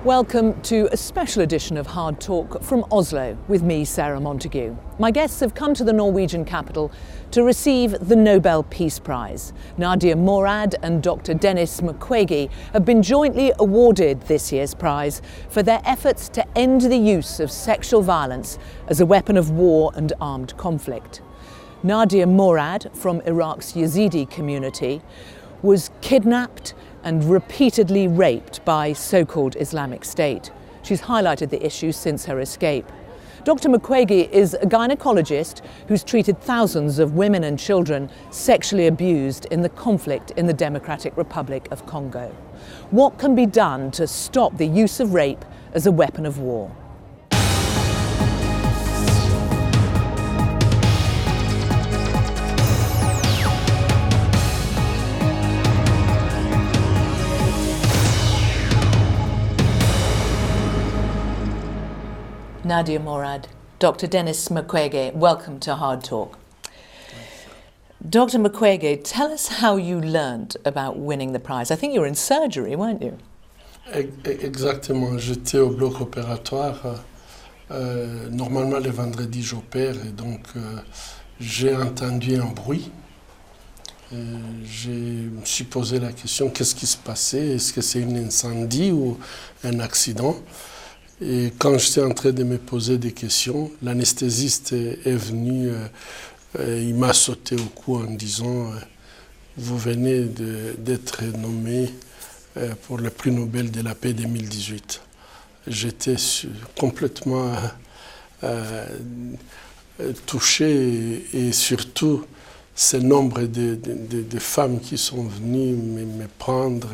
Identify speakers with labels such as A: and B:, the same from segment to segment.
A: Welcome to a special edition of Hard Talk from Oslo with me, Sarah Montague. My guests have come to the Norwegian capital to receive the Nobel Peace Prize. Nadia Murad and Dr. Denis Mukwege have been jointly awarded this year's prize for their efforts to end the use of sexual violence as a weapon of war and armed conflict. Nadia Murad, from Iraq's Yazidi community, was kidnapped and repeatedly raped by so-called Islamic State. She's highlighted the issue since her escape. Dr. Mukwege is a gynaecologist who's treated thousands of women and children sexually abused in the conflict in the Democratic Republic of Congo. What can be done to stop the use of rape as a weapon of war? Nadia Murad, Dr. Denis Mukwege, welcome to Hard Talk. Dr. Mukwege, tell us how you learned about winning the prize. I think you were in surgery, weren't you?
B: Exactement, j'étais au bloc opératoire. Normalement, le vendredi, j'opère et donc j'ai entendu un bruit. Je me suis posé la question, qu'est-ce qui se passait? Est-ce que c'est un incendie ou un accident? Et quand j'étais en train de me poser des questions, l'anesthésiste est venu, il m'a sauté au cou en disant « Vous venez d'être nommé pour le prix Nobel de la paix 2018 ». J'étais complètement touché et surtout ce nombre de femmes qui sont venues me prendre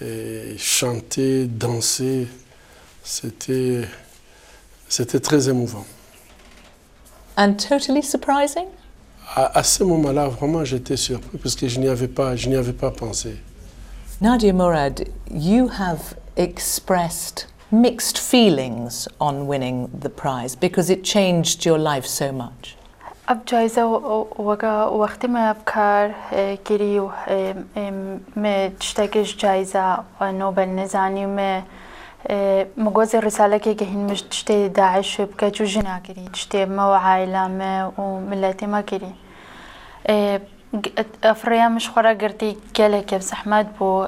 B: et chanter, danser. C'était très émouvant.
A: And totally surprising?
B: À ce moment-là, vraiment, j'étais surpris parce que je n'y avais pas pensé.
A: Nadia Murad, you have expressed mixed feelings on winning the prize because it changed your life so much.
C: اب جایزه وقتی ما افکار گیری و ما تشتكيش جایزه نوبل نزاني ما مجوز الرسالة كي جهين مش تشتي داعش بكاتو جنا كري تشتي ما وعائلة ما وملاتي ما كري أفريا مش خورا قرتي كالك بزحمات بو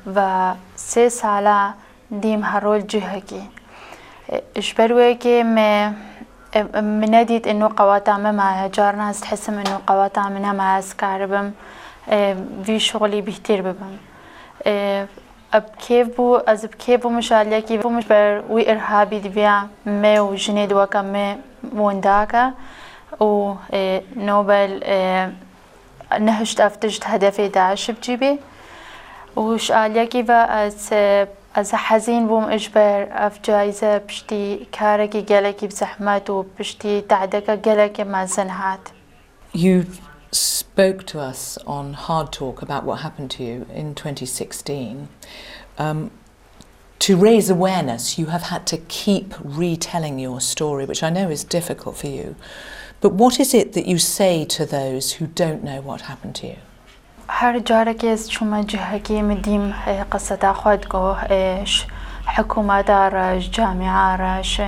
C: و 3 سالة ديم هرول جهكي إشبروي كي مناديت إنه قواطع مع جارنا تحسم إنه قواطع منها مع أسكاربم في شغلي بيهتير ببم بكيف مش عليك كيف مش بر وإرهابي دبيع ما وجنيد وكم ما ونداكا و نوبل نهشت أفتجت هدفي داعش بجيبي وش عليك كيف از حزين بوم إجبر أف جايزة بشتي كاركي جالكي بزحمات وبشتي تعدك جالكي مع زنهات.
A: You spoke to us on Hard Talk about what happened to you in 2016. To raise awareness, you have had to keep retelling your story, which I know is difficult for you. But what is it that you say to those who don't know what happened to you?
C: هر جارك شما جهكي مديم قصة خودكو إيش حكومة دارة إيش جامعة راش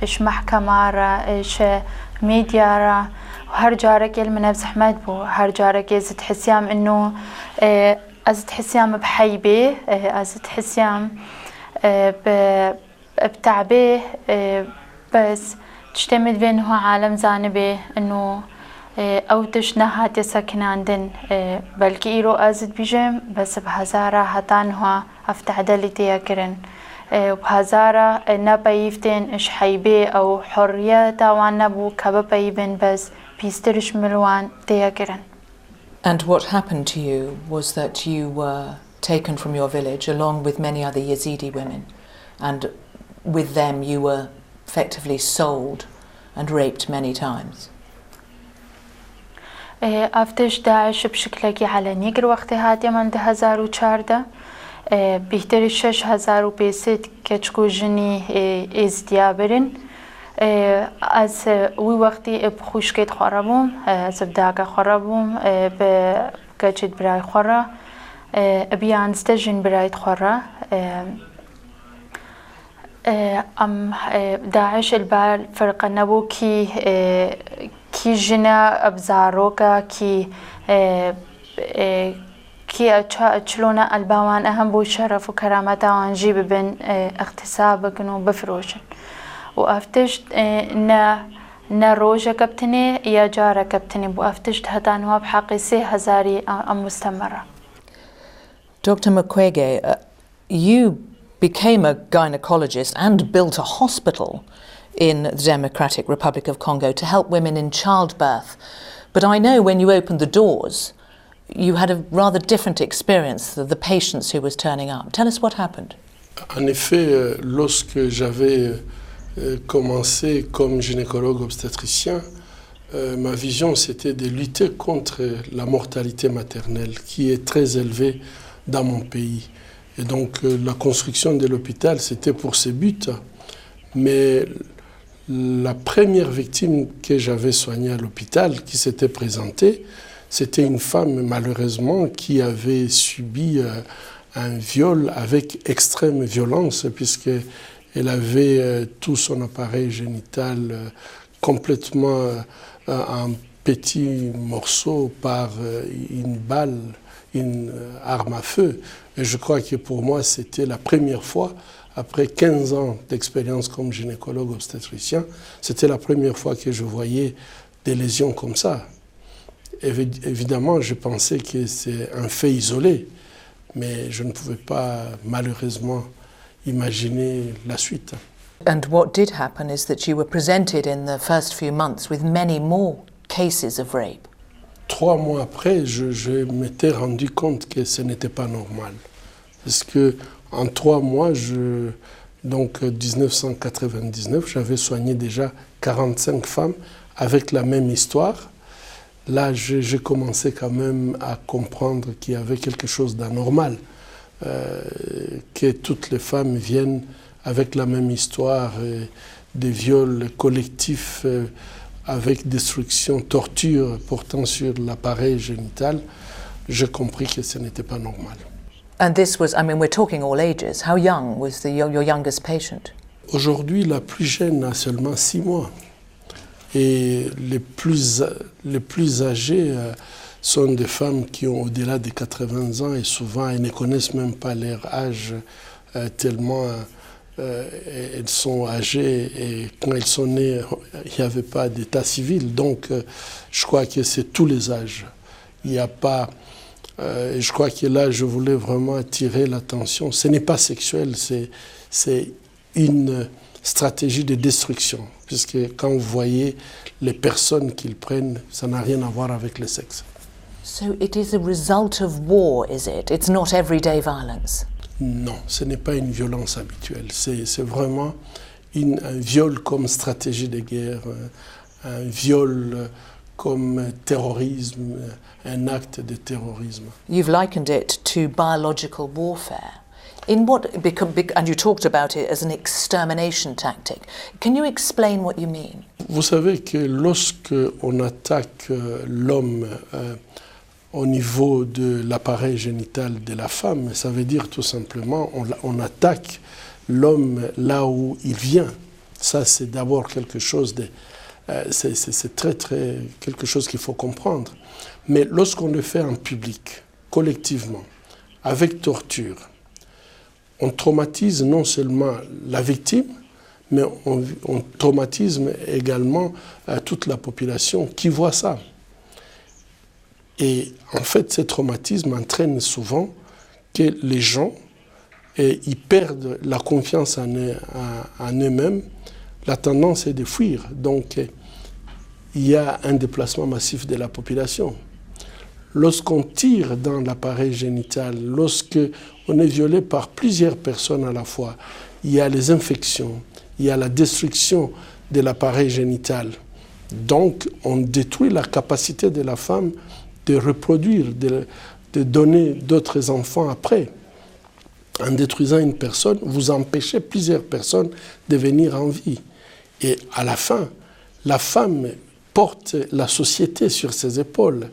C: إيش محكمة را إيش ميديا را وهر جارك من بزحمات بو هر جارك إذا تحسيام إنه إذا تحسيام بحيبة إذا تحسيام بتعبه بس تشتمد بينه عالم زانبه إنه أو تشنهات يسكن عندن بلكي إيرو أزد بيجم بس بهزارة هتانها أفتعدلتي يكرن وبهزارة نبايفتن إش حيبي أو حرية تاوان نبو كبايبن بس بيسترش ملوان تيكرن.
A: And what happened to you was that you were taken from your village along with many other Yazidi women, and with them you were effectively sold and raped many times.
C: أفتش داعش بشكلكي على نيجر وقت هاتي من 2014 بيهتر 6500 كتشكو جني ازديابرن از وی وقتی بخوشکت خرابم از بداغ خرابم بکچید برای خورا بیانسته جن برای خورا أم داعش البال فرق النبو كي جنا أبزاروكا كي أتشلونا الباوان أهم بو شرف وكرامتا وانجيب بن اغتسابك بفروشن وأفتشت روجة كبتني يا جارة كبتني وأفتشت هتا نواب حقي 3000 مستمرة.
A: Dr. Mukwege, you became a gynaecologist and built a hospital in the Democratic Republic of Congo to help women in childbirth. But I know when you opened the doors, you had a rather different experience of the patients who was turning up. Tell us what happened.
B: En effet, lorsque j'avais commencé comme gynécologue obstétricien, ma vision c'était de lutter contre la mortalité maternelle qui est très élevée dans mon pays. Et donc la construction de l'hôpital c'était pour ce but. Mais la première victime que j'avais soignée à l'hôpital qui s'était présentée, c'était une femme malheureusement qui avait subi un viol avec extrême violence puisqu'elle avait tout son appareil génital complètement en petits morceaux par une balle, une arme à feu. Et je crois que pour moi c'était la première fois, après 15 ans d'expérience comme gynécologue obstétricien, c'était la première fois que je voyais des lésions comme ça. Évidemment, je pensais que c'est un fait isolé, mais je ne pouvais pas malheureusement imaginer la suite.
A: And what did happen is that you were presented in the first few months with many more cases of rape.
B: 3 mois après, je m'étais rendu compte que ce n'était pas normal. Parce que en 3 mois, donc 1999, j'avais soigné déjà 45 femmes avec la même histoire. Là, j'ai commencé quand même à comprendre qu'il y avait quelque chose d'anormal, que toutes les femmes viennent avec la même histoire, des viols collectifs avec destruction, torture portant sur l'appareil génital. J'ai compris que ce n'était pas normal.
A: And this was, I mean, we're talking all ages. How young was your youngest patient?
B: Aujourd'hui, la plus jeune a seulement 6 mois. Et les plus âgées sont des femmes qui ont au-delà de 80 ans et souvent elles ne connaissent même pas leur âge tellement elles sont âgées et quand elles sont nées, il n'y avait pas d'état civil. Donc je crois que c'est tous les âges. Il n'y a pas... je crois que là, je voulais vraiment attirer l'attention. Ce n'est pas sexuel, c'est une stratégie de destruction. Puisque quand vous voyez les personnes qu'ils prennent, ça n'a rien à voir avec le sexe.
A: So it is a result of war, is it? It's not everyday violence?
B: Non, ce n'est pas une violence habituelle. C'est vraiment un viol comme stratégie de guerre, un viol comme terrorisme, un acte de terrorisme.
A: You've likened it to biological warfare. In what, and you talked about it as an extermination tactic. Can you explain what you mean?
B: Vous savez que lorsque on attaque l'homme au niveau de l'appareil génital de la femme, ça veut dire tout simplement on attaque l'homme là où il vient. Ça, c'est d'abord quelque chose de... c'est très quelque chose qu'il faut comprendre. Mais lorsqu'on le fait en public, collectivement, avec torture, on traumatise non seulement la victime, mais on traumatise également toute la population qui voit ça. Et en fait, ces traumatismes entraînent souvent que les gens ils perdent la confiance en eux-mêmes. La tendance est de fuir. Donc, il y a un déplacement massif de la population. Lorsqu'on tire dans l'appareil génital, lorsqu'on est violé par plusieurs personnes à la fois, il y a les infections, il y a la destruction de l'appareil génital. Donc, on détruit la capacité de la femme de reproduire, de donner d'autres enfants après. En détruisant une personne, vous empêchez plusieurs personnes de venir en vie. Et à la fin, la femme porte la société sur ses épaules.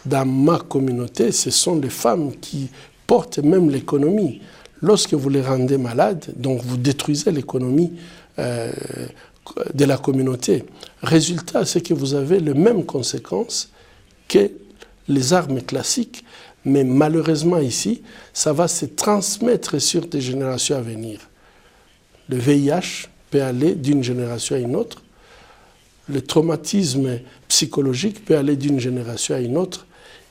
B: Dans ma communauté, ce sont les femmes qui portent même l'économie. Lorsque vous les rendez malades, donc vous détruisez l'économie de la communauté. Résultat, c'est que vous avez les mêmes conséquences que les armes classiques, mais malheureusement ici, ça va se transmettre sur des générations à venir. Le VIH peut aller d'une génération à une autre, le traumatisme psychologique peut aller d'une génération à une autre,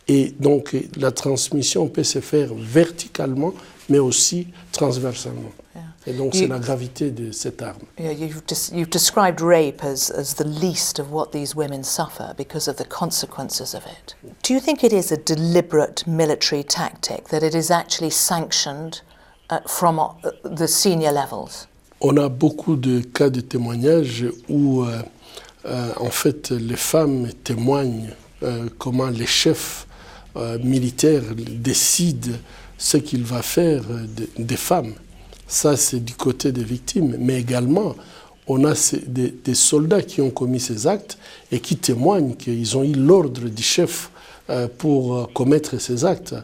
B: et donc la transmission peut se faire verticalement, mais aussi transversalement.
A: Yeah.
B: Et donc c'est la gravité de cette arme.
A: Yeah, you've described rape as the least of what these women suffer because of the consequences of it. Do you think it is a deliberate military tactic, that it is actually sanctioned from the senior levels?
B: On a beaucoup de cas de témoignages où en fait les femmes témoignent comment les chefs militaires décident ce qu'il va faire des femmes. Ça, c'est du côté des victimes. Mais également, on a des soldats qui ont commis ces actes et qui témoignent qu'ils ont eu l'ordre du chef pour commettre ces actes.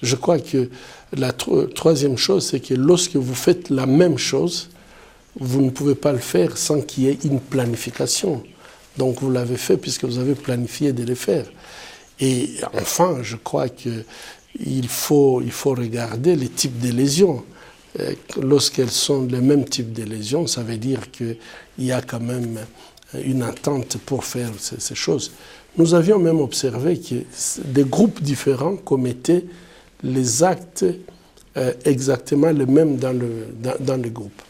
B: Je crois que la troisième chose, c'est que lorsque vous faites la même chose, vous ne pouvez pas le faire sans qu'il y ait une planification. Donc vous l'avez fait puisque vous avez planifié de le faire. Et enfin, je crois qu'il faut regarder les types de lésions. Lorsqu'elles sont le même type de lésions, ça veut dire qu'il y a quand même une attente pour faire ces choses. Nous avions même observé que des groupes différents commettaient les actes exactement les mêmes dans le groupe.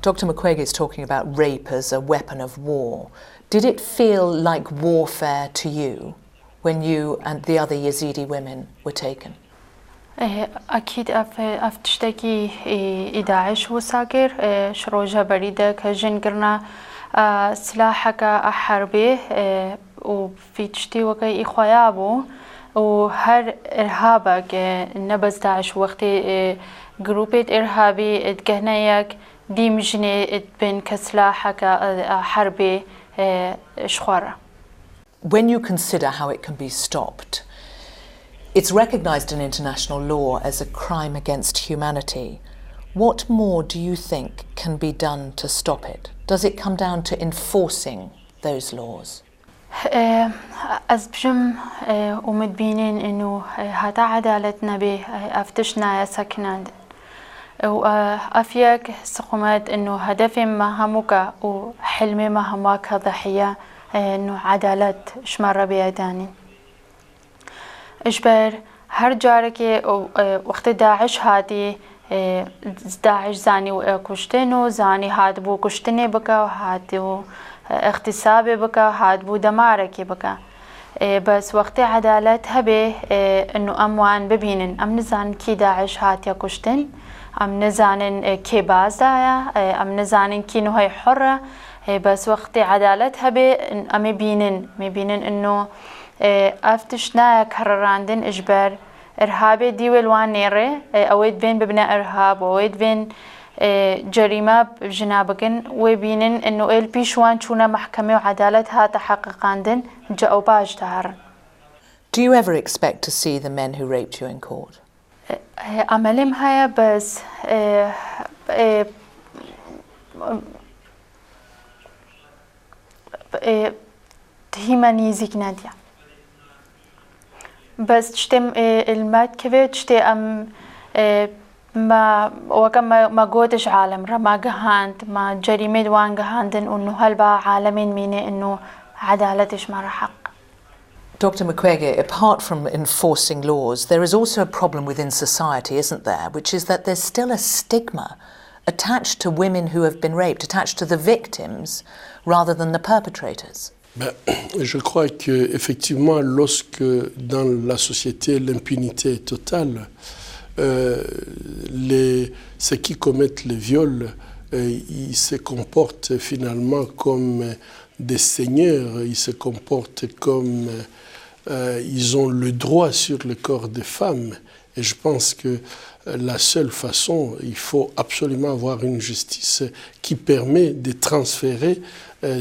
A: Dr. Mukwege is talking about rape as a weapon of war. Did it feel like warfare to you when you and the other Yazidi women were taken?
C: أكيد أفتشتكي داعش وساكر شروجها بريدة كجن قرنا سلاحك أحربي وفي تشتي وكي إخويابو وهر إرهابك نبز داعش وقتي جروبيت إرهابي اتجهنايك دي مجني اتبن كسلاحك حربي شخورة.
A: When you consider how it can be stopped, it's recognized in international law as a crime against humanity. What more do you think can be done to stop it? Does it come down to enforcing those laws?
C: از بجم ومتبينين انه هاتا عدالتنا به افتشنا سكناند وافيك سقمت انه هدفي ما همك وحلمي ما همك ضحيه انه عدالة شمر بيداني اجبر هر جارك وقت داعش هاتي داعش زاني وكشتنو زاني هاد بو كشتني بكا وهاتي اغتصابي بكا هاد بو دماركي بكا بس وقت عدالة هبه انه اموان ببينن ام نزان كي داعش هاتي كشتن ام نزانن كي بازايا ام نزانن كي نو هي حرة بس وقت عدالة هبه ام بينن انه افتشنا كرراندن اجبر ارهابي ديول وان نيري اويد بين ببناء ارهاب اويد بين جريمة بجنابكن وبينن انه البيشوان شونا محكمة وعدالتها تحققاندن جاو باج تهر.
A: Do you ever expect to see the men who raped you in court?
C: عملهم هيا بس تهيماني زيك نادية بس تشتم المات كذا تشتي ام ما وكم ما قوتش عالم ما جهانت ما جريمة وان جهاندن إنه هالبا عالمين ميني إنه عدالتش ما حق.
A: Dr. Mukwege, apart from enforcing laws, there is also a problem within society, isn't there, which is that there's still a stigma attached to women who have been raped, attached to the victims rather than the perpetrators.
B: Je crois qu'effectivement, lorsque dans la société l'impunité est totale, ceux qui commettent les viols, ils se comportent finalement comme des seigneurs, ils se comportent comme ils ont le droit sur le corps des femmes. Et je pense que la seule façon, il faut absolument avoir une justice qui permet de transférer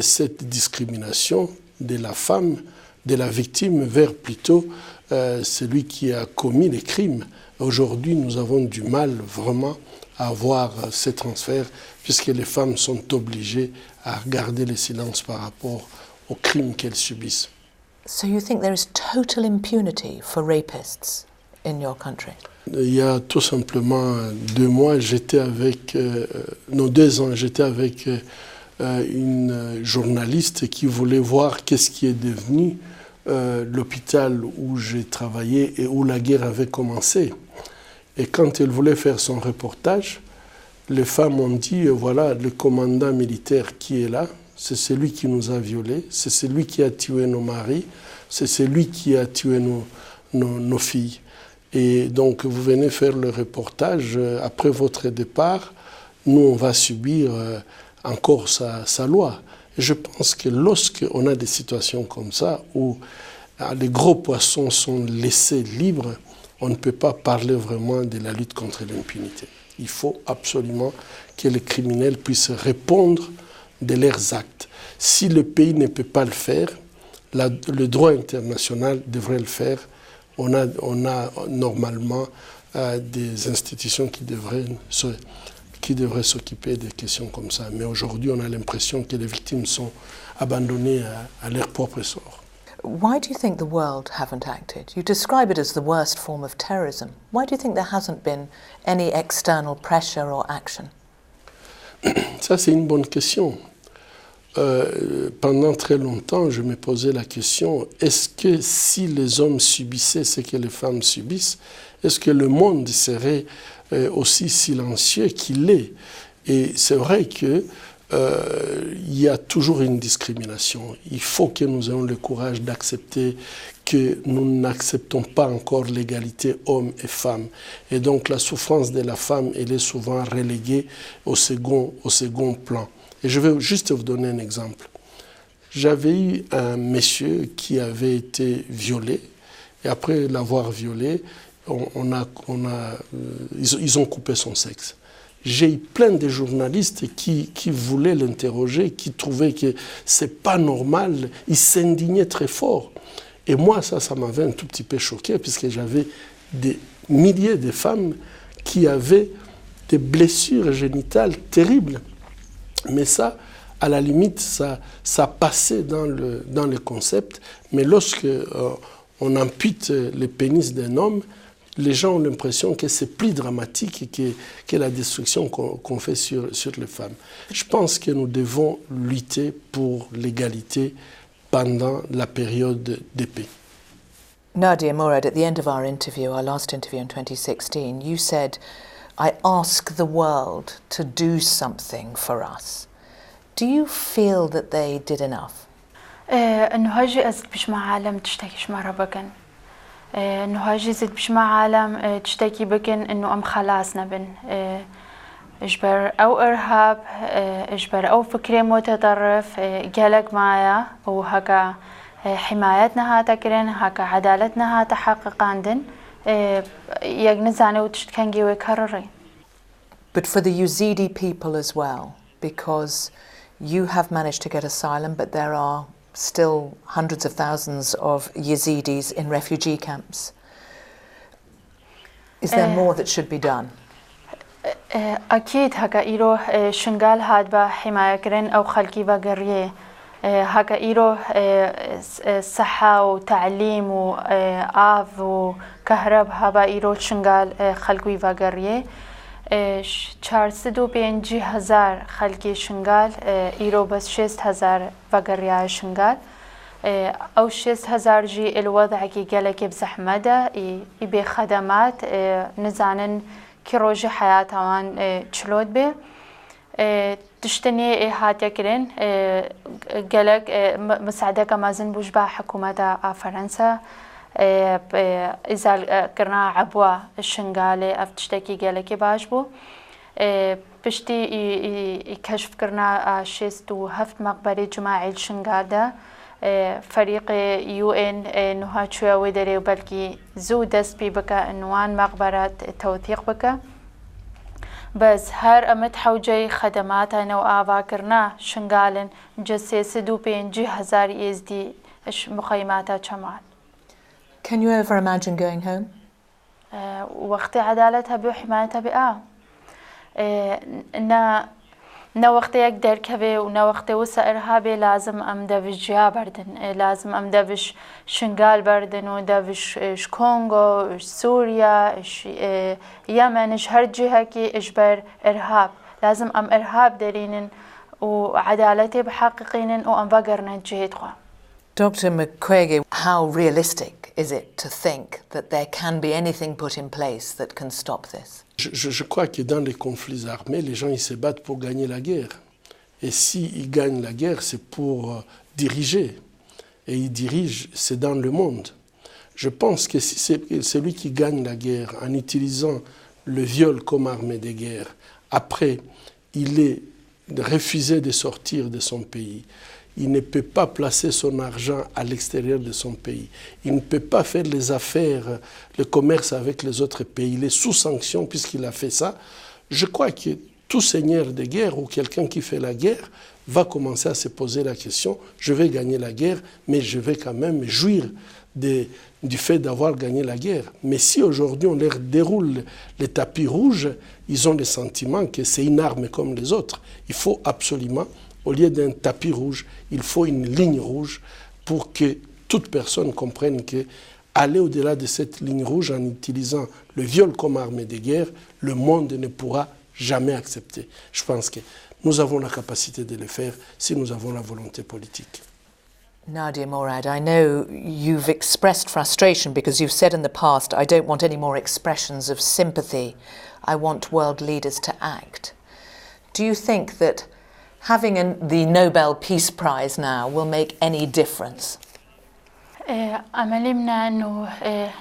B: cette discrimination de la femme, de la victime, vers plutôt celui qui a commis les crimes. Aujourd'hui, nous avons du mal vraiment à avoir ces transferts, puisque les femmes sont obligées à garder le silence par rapport aux crimes qu'elles subissent.
A: So you think there is total impunity for rapists in your country?
B: Il y a tout simplement 2 mois, j'étais avec, 2 ans, j'étais avec une journaliste qui voulait voir qu'est-ce qui est devenu l'hôpital où j'ai travaillé et où la guerre avait commencé. Et quand elle voulait faire son reportage, les femmes ont dit, voilà, le commandant militaire qui est là, c'est celui qui nous a violés, c'est celui qui a tué nos maris, c'est celui qui a tué nos filles. Et donc, vous venez faire le reportage, après votre départ, nous, on va subir encore sa loi. Et je pense que lorsqu'on a des situations comme ça, où les gros poissons sont laissés libres, on ne peut pas parler vraiment de la lutte contre l'impunité. Il faut absolument que les criminels puissent répondre de leurs actes. Si le pays ne peut pas le faire, le droit international devrait le faire. On a normalement des institutions qui devraient s'occuper des questions comme ça. Mais aujourd'hui, on a l'impression que les victimes sont abandonnées à leur propre sort.
A: Why do you think the world haven't acted? You describe it as the worst form of terrorism. Why do you think there hasn't been any external pressure or action?
B: Ça, c'est une bonne question. Pendant très longtemps, je me posais la question, est-ce que si les hommes subissaient ce que les femmes subissent, est-ce que le monde serait aussi silencieux qu'il est? Et c'est vrai que il y a toujours une discrimination. Il faut que nous ayons le courage d'accepter que nous n'acceptons pas encore l'égalité hommes et femmes. Et donc la souffrance de la femme, elle est souvent reléguée au second plan. Et je vais juste vous donner un exemple. J'avais eu un monsieur qui avait été violé, et après l'avoir violé, ils ont coupé son sexe. J'ai eu plein de journalistes qui voulaient l'interroger, qui trouvaient que c'est pas normal, ils s'indignaient très fort. Et moi, ça m'avait un tout petit peu choqué, puisque j'avais des milliers de femmes qui avaient des blessures génitales terribles. Mais ça, à la limite, ça passait dans le concept. Mais lorsque on ampute le pénis d'un homme, les gens ont l'impression que c'est plus dramatique que la destruction qu'on fait sur les femmes. Je pense que nous devons lutter pour l'égalité pendant la période de paix.
A: Nadia Murad, at the end of our last interview in 2016, you said, I ask the world to do something for us. Do you feel that they did enough?
C: إنه هاجي أزد بش مع عالم تشتكيش مرة بكن. إنه هاجي زد بش مع عالم تشتكي بكن إنه أم خلاصنا بن. إجبر أو إرهاب إجبر أو فكرة متطرف جالك معايا وهكا حمايتنا هاتا كرين هكا عدالتنا هاتا حقق عندن يجنزاني وتشتكنجي ويكررين.
A: But for the Yazidi people as well, because you have managed to get asylum, but there are still hundreds of thousands of Yazidis in refugee camps. Is there more that should be done?
C: أكيد هكا إيرو شنغال هاد با حماية كرين أو خلقي بقرية هكا إيرو صحة وتعليم وآف وكهرب هابا إيرو شنغال خلقي بقرية 450,000 خلقي شنغال إيرو بس 6,000 بقرية شنغال أو 6,000 جي الوضع كي قالك بزحمة يبي خدمات نزانن كروجي حياتهم تشلود به تشتني هاتيا كرين قالك مساعدة كمازن بوجبا حكومة فرنسا إذا كرنا عبوا الشنغالي أفتشتكي قالك باجبو بشتي يكشف كرنا 6 مقبرة جماعي الشنغال فريق UN نهاتشوا ودري وبلكي زو دست بي بكا انوان مقبرات توثيق بكا بس هر امت حوجي خدماتنا وآفا كرنا شنغالن جسي 250,000 يزدي مخيماتا شمال.
A: Can you ever imagine going home?
C: وقت عدالتها بحمايتها بقى نا وقت يقدر كبي ونا وقت وسا إرهابي لازم أمدا بجيا بردن لازم أمدا بش شنغال بردن ودا بش كونغو سوريا يمن هر جهة كي إجبر إرهاب لازم أم إرهاب دارينن وعدالتي بحققينن وأم بقرنا جهة خوا.
A: Dr. Mukwege, how realistic is it to think that there can be anything put in place that can stop this?
B: Je crois que dans les conflits armés, les gens ils se battent pour gagner la guerre. Et s'ils gagnent la guerre, c'est pour diriger. Et ils dirigent, c'est dans le monde. Je pense que si c'est celui qui gagne la guerre en utilisant le viol comme arme de guerre, après, il est refusé de sortir de son pays. Il ne peut pas placer son argent à l'extérieur de son pays. Il ne peut pas faire les affaires, le commerce avec les autres pays. Il est sous sanction puisqu'il a fait ça. Je crois que tout seigneur de guerre ou quelqu'un qui fait la guerre va commencer à se poser la question, je vais gagner la guerre, mais je vais quand même jouir du fait d'avoir gagné la guerre. Mais si aujourd'hui on leur déroule les tapis rouges, ils ont le sentiment que c'est une arme comme les autres. Il faut absolument, au lieu d'un tapis rouge, il faut une ligne rouge pour que toute personne comprenne que aller au-delà de cette ligne rouge en utilisant le viol comme arme de guerre, le monde ne pourra jamais accepter. Je pense que nous avons la capacité de le faire si nous avons la volonté politique.
A: Nadia Murad, I know you've expressed frustration because you've said in the past, I don't want any more expressions of sympathy. I want world leaders to act. Do you think that having the Nobel Peace Prize now will make any difference?
C: أملي منا إنه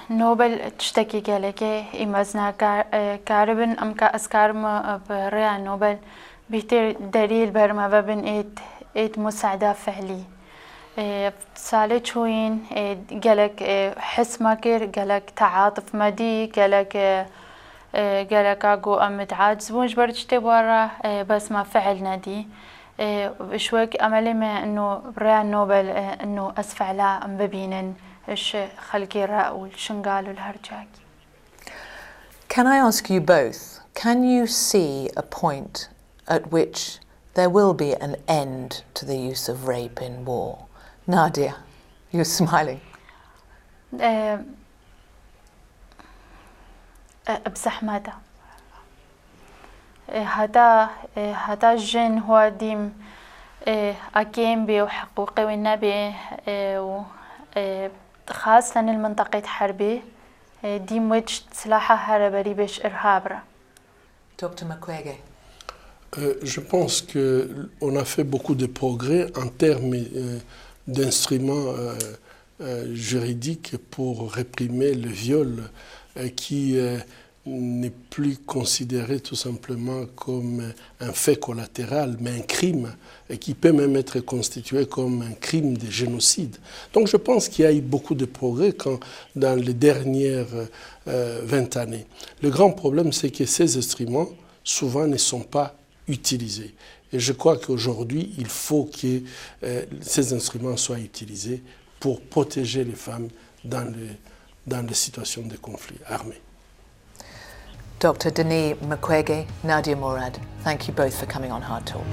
C: نوبل تشتكي كالكي إمازنا كاربن أم كأسكارم بريا نوبل بيتر دليل برما ببن إيد مساعدة فعلي سالي شوين قالك حس ماكر قالك تعاطف مادي قالك أقو أم تعاجز مش برجتي برا بس ما فعلنا دي شويك أملي ما إنه بريا نوبل إنه أسفع لا أم ببينن إيش خلقي راء والشنقال والهرجاكي.
A: Can I ask you both, can you see a point at which there will be an end to the use of rape in war? Nadia, you're smiling.
C: بزحمته هذا الجن هو ديم أكيم بي وحقوقي والنبي خاصة المنطقة حربي ديم وجه سلاحة هربري بيش إرهابرة.
A: Dr. Mukwege.
B: Je pense qu'on a fait beaucoup de progrès en termes d'instruments juridiques pour réprimer le viol qui n'est plus considéré tout simplement comme un fait collatéral, mais un crime, et qui peut même être constitué comme un crime de génocide. Donc je pense qu'il y a eu beaucoup de progrès dans les dernières 20 années. Le grand problème, c'est que ces instruments, souvent, ne sont pas utilisés. Et je crois qu'aujourd'hui, il faut que ces instruments soient utilisés pour protéger les femmes dans les situations de conflit armé.
A: Dr. Denis Mukwege, Nadia Murad, thank you both for coming on Hard Talk.